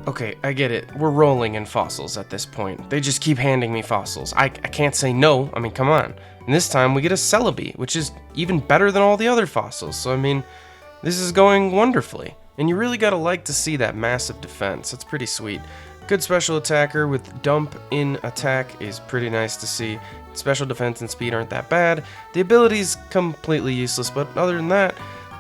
Okay, I get it. We're rolling in fossils at this point. They just keep handing me fossils. I can't say no. I mean, come on. And this time we get a Celebi, which is even better than all the other fossils. So, I mean, this is going wonderfully. And you really gotta like to see that massive defense. That's pretty sweet. Good special attacker with dump in attack is pretty nice to see. Special defense and speed aren't that bad. The ability's completely useless, but other than that,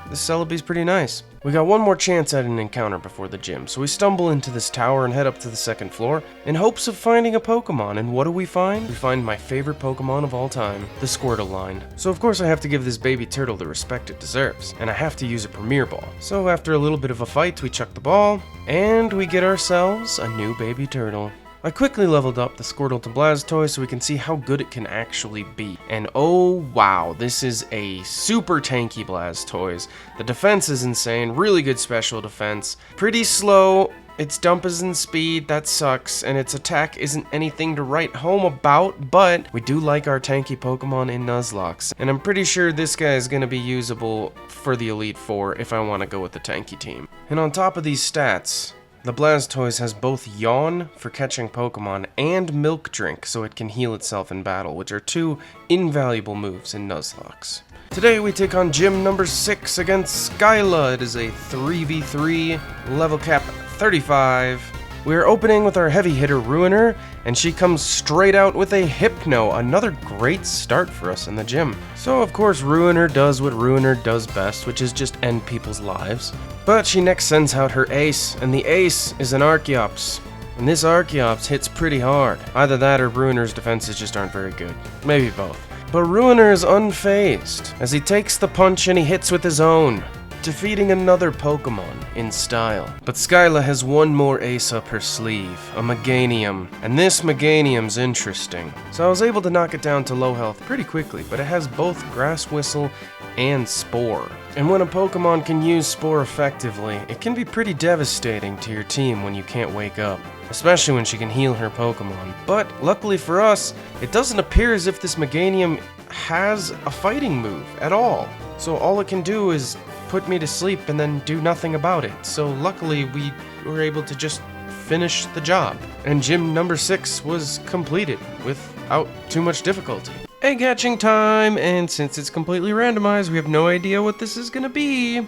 the Celebi's pretty nice. We got one more chance at an encounter before the gym, so we stumble into this tower and head up to the second floor in hopes of finding a Pokemon, and what do we find? We find my favorite Pokemon of all time, the Squirtle line. So of course I have to give this baby turtle the respect it deserves, and I have to use a Premier Ball. So after a little bit of a fight, we chuck the ball, and we get ourselves a new baby turtle. I quickly leveled up the Squirtle to Blastoise so we can see how good it can actually be. And oh wow, this is a super tanky Blastoise. The defense is insane, really good special defense. Pretty slow, its dump is in speed, that sucks, and its attack isn't anything to write home about, but we do like our tanky Pokemon in Nuzlocke. And I'm pretty sure this guy is going to be usable for the Elite Four if I want to go with the tanky team. And on top of these stats, the Blastoise has both Yawn for catching Pokemon and Milk Drink so it can heal itself in battle, which are two invaluable moves in Nuzlocke. Today we take on gym number 6 against Skyla. It is a 3v3, level cap 35. We are opening with our heavy hitter Ruiner, and she comes straight out with a Hypno, another great start for us in the gym. So of course Ruiner does what Ruiner does best, which is just end people's lives. But she next sends out her Ace, and the Ace is an Archeops. And this Archeops hits pretty hard. Either that or Ruiner's defenses just aren't very good. Maybe both. But Ruiner is unfazed, as he takes the punch and he hits with his own, defeating another Pokemon in style. But Skyla has one more ace up her sleeve, a Meganium, and this Meganium's interesting. So I was able to knock it down to low health pretty quickly, but it has both Grass Whistle and Spore. And when a Pokemon can use Spore effectively, it can be pretty devastating to your team when you can't wake up, especially when she can heal her Pokemon. But luckily for us, it doesn't appear as if this Meganium has a fighting move at all. So all it can do is put me to sleep and then do nothing about it. So luckily we were able to just finish the job. And gym number 6 was completed without too much difficulty. Egg hatching time, and since it's completely randomized, we have no idea what this is gonna be.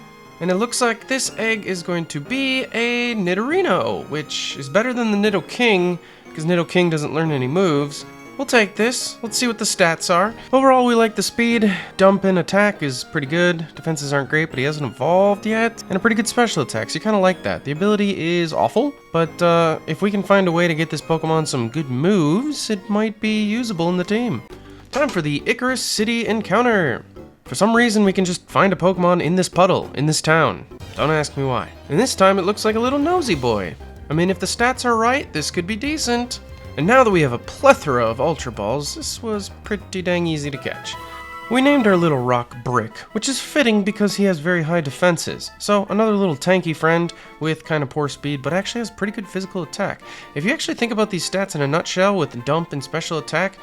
And it looks like this egg is going to be a Nidorino, which is better than the Nidoking, because Nidoking doesn't learn any moves. We'll take this. Let's see what the stats are. Overall, we like the speed. Dump in attack is pretty good. Defenses aren't great, but he hasn't evolved yet. And a pretty good special attack, so you kind of like that. The ability is awful, but if we can find a way to get this Pokemon some good moves, it might be usable in the team. Time for the Icarus City encounter. For some reason, we can just find a Pokemon in this puddle, in this town. Don't ask me why. And this time, it looks like a little nosy boy. I mean, if the stats are right, this could be decent. And now that we have a plethora of Ultra Balls, this was pretty dang easy to catch. We named our little rock Brick, which is fitting because he has very high defenses. So another little tanky friend with kind of poor speed, but actually has pretty good physical attack. If you actually think about these stats in a nutshell with dump and special attack,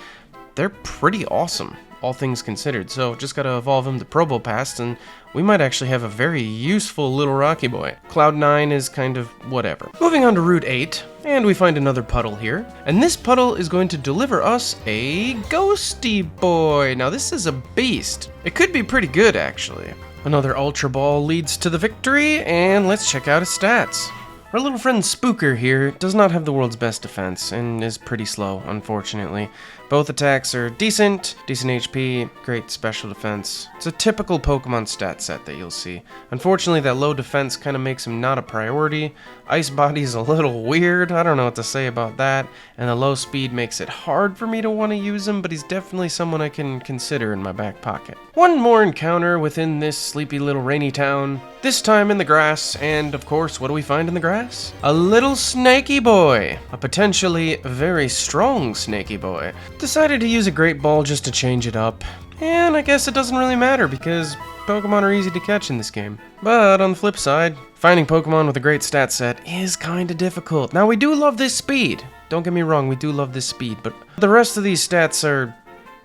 they're pretty awesome, all things considered. So just gotta evolve him to Probopass, and we might actually have a very useful little Rocky Boy. Cloud 9 is kind of whatever. Moving on to Route 8, and we find another puddle here. And this puddle is going to deliver us a Ghosty Boy. Now this is a beast. It could be pretty good, actually. Another Ultra Ball leads to the victory, and let's check out his stats. Our little friend Spooker here does not have the world's best defense, and is pretty slow, unfortunately. Both attacks are decent HP, great special defense. It's a typical Pokemon stat set that you'll see. Unfortunately, that low defense kind of makes him not a priority. Ice Body's a little weird, I don't know what to say about that. And the low speed makes it hard for me to want to use him, but he's definitely someone I can consider in my back pocket. One more encounter within this sleepy little rainy town. This time in the grass, and of course, what do we find in the grass? A little snaky boy. A potentially very strong snaky boy. Decided to use a Great Ball just to change it up. And I guess it doesn't really matter because Pokemon are easy to catch in this game. But on the flip side, finding Pokemon with a great stat set is kinda difficult. Now we do love this speed. Don't get me wrong, we do love this speed, but the rest of these stats are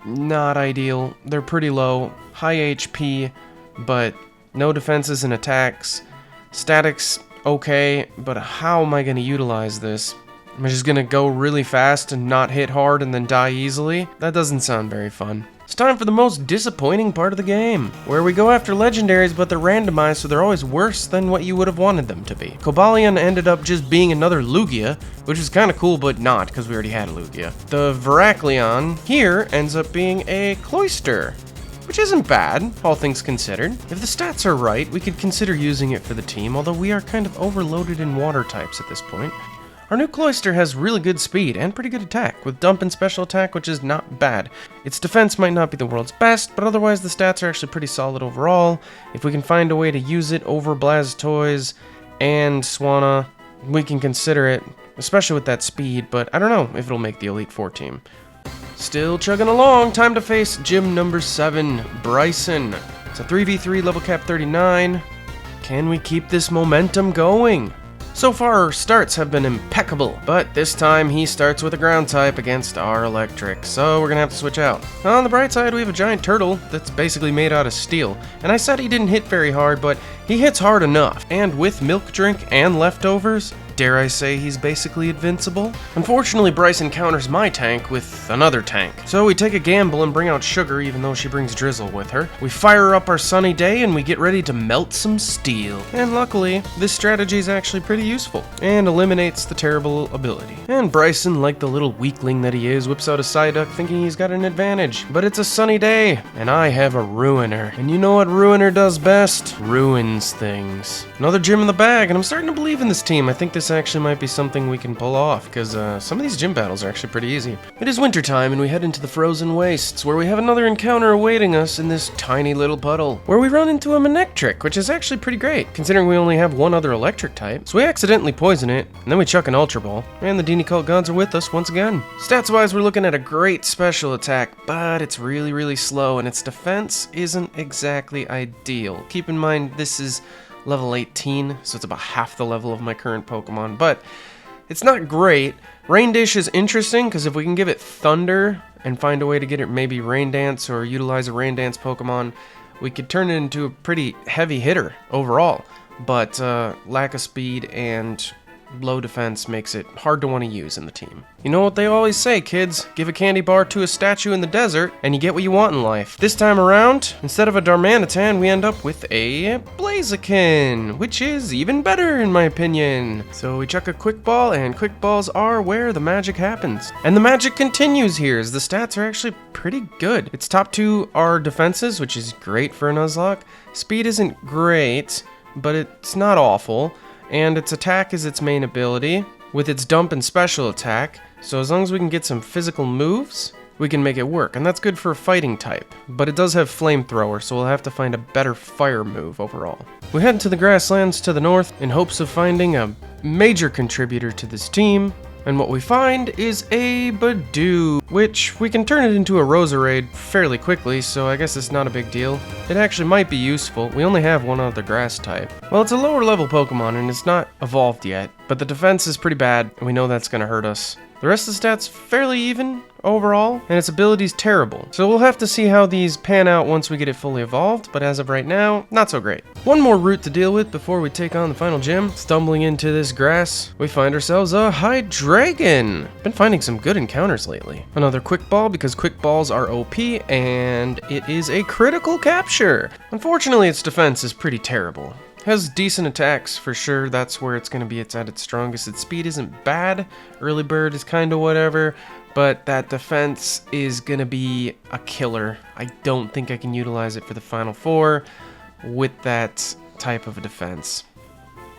not ideal. They're pretty low, high HP, but no defenses and attacks. Statics okay, but how am I going to utilize this? Am I just going to go really fast and not hit hard and then die easily? That doesn't sound very fun. It's time for the most disappointing part of the game, where we go after legendaries, but they're randomized, so they're always worse than what you would have wanted them to be. Cobalion ended up just being another Lugia, which is kind of cool, but not, because we already had a Lugia. The Veracleon here ends up being a Cloyster, which isn't bad, all things considered. If the stats are right, we could consider using it for the team, although we are kind of overloaded in water types at this point. Our new Cloyster has really good speed and pretty good attack, with dump and special attack, which is not bad. Its defense might not be the world's best, but otherwise the stats are actually pretty solid overall. If we can find a way to use it over Blastoise and Swanna, we can consider it, especially with that speed, but I don't know if it'll make the Elite Four team. Still chugging along, time to face gym number 7, Bryson. It's a 3v3 level cap 39. Can we keep this momentum going? So far, our starts have been impeccable, but this time he starts with a ground type against our electric, so we're gonna have to switch out. On the bright side, we have a giant turtle that's basically made out of steel, and I said he didn't hit very hard, but he hits hard enough, and with milk drink and leftovers, dare I say he's basically invincible? Unfortunately, Bryce encounters my tank with another tank. So we take a gamble and bring out Sugar, even though she brings Drizzle with her. We fire up our sunny day and we get ready to melt some steel. And luckily, this strategy is actually pretty useful and eliminates the terrible ability. And Bryson, like the little weakling that he is, whips out a Psyduck thinking he's got an advantage. But it's a sunny day, and I have a Ruiner. And you know what Ruiner does best? Ruins things. Another gym in the bag, and I'm starting to believe in this team. I think this actually might be something we can pull off, because some of these gym battles are actually pretty easy. It is wintertime, and we head into the frozen wastes, where we have another encounter awaiting us in this tiny little puddle, where we run into a Manectric, which is actually pretty great, considering we only have one other electric type. So we accidentally poison it, and then we chuck an Ultra Ball, and the Dini Cult Gods are with us once again. Stats-wise, we're looking at a great special attack, but it's really slow, and its defense isn't exactly ideal. Keep in mind, this is level 18, so it's about half the level of my current Pokemon, but it's not great. Rain Dish is interesting, because if we can give it Thunder and find a way to get it maybe Rain Dance or utilize a Rain Dance Pokemon, we could turn it into a pretty heavy hitter overall, but lack of speed and low defense makes it hard to want to use in the team. You know what they always say, kids? Give a candy bar to a statue in the desert, and you get what you want in life. This time around, instead of a Darmanitan, we end up with a Blaziken, which is even better in my opinion. So we chuck a Quick Ball, and Quick Balls are where the magic happens. And the magic continues here, as the stats are actually pretty good. Its top 2 are defenses, which is great for a Nuzlocke. Speed isn't great, but it's not awful. And its attack is its main ability, with its dump and special attack, so as long as we can get some physical moves, we can make it work, and that's good for a fighting type. But it does have Flamethrower, so we'll have to find a better fire move overall. We head to the grasslands to the north in hopes of finding a major contributor to this team, and what we find is a Badoo, which we can turn it into a Roserade fairly quickly, so I guess it's not a big deal. It actually might be useful. We only have one other grass type. Well, it's a lower level Pokemon and it's not evolved yet, but the defense is pretty bad, and we know that's gonna hurt us. The rest of the stats fairly even overall, and its ability's terrible. So we'll have to see how these pan out once we get it fully evolved, but as of right now, not so great. One more route to deal with before we take on the final gym. Stumbling into this grass, we find ourselves a Hydreigon. Been finding some good encounters lately. Another Quick Ball, because Quick Balls are OP, and it is a critical capture. Unfortunately, its defense is pretty terrible. Has decent attacks for sure, that's where it's going to be at its strongest. Its speed isn't bad, early bird is kind of whatever, but that defense is going to be a killer. I don't think I can utilize it for the final 4 with that type of a defense.